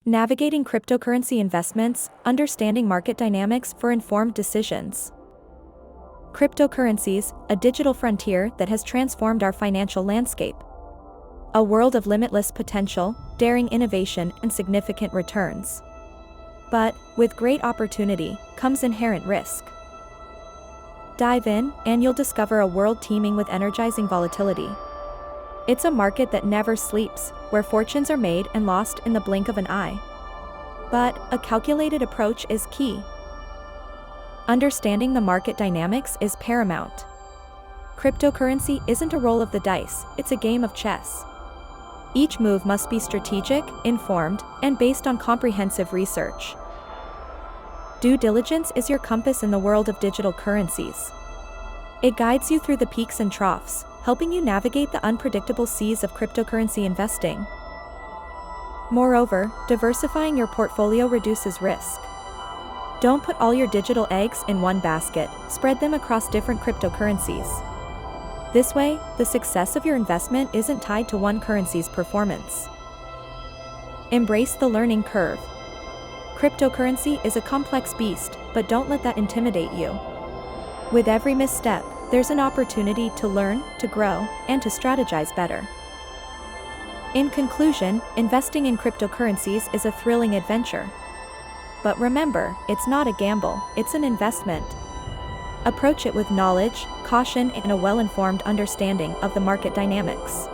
Navigating cryptocurrency investments, understanding market dynamics for informed decisions. Cryptocurrencies, a digital frontier that has transformed our financial landscape. A world of limitless potential, daring innovation, and significant returns. But, with great opportunity, comes inherent risk. Dive in, and you'll discover a world teeming with energizing volatility. It's a market that never sleeps, where fortunes are made and lost in the blink of an eye. But, a calculated approach is key. Understanding the market dynamics is paramount. Cryptocurrency isn't a roll of the dice, it's a game of chess. Each move must be strategic, informed, and based on comprehensive research. Due diligence is your compass in the world of digital currencies. It guides you through the peaks and troughs, helping you navigate the unpredictable seas of cryptocurrency investing. Moreover, diversifying your portfolio reduces risk. Don't put all your digital eggs in one basket, spread them across different cryptocurrencies. This way, the success of your investment isn't tied to one currency's performance. Embrace the learning curve. Cryptocurrency is a complex beast, but don't let that intimidate you. With every misstep, there's an opportunity to learn, to grow, and to strategize better. In conclusion, investing in cryptocurrencies is a thrilling adventure. But remember, it's not a gamble, it's an investment. Approach it with knowledge, caution, and a well-informed understanding of the market dynamics.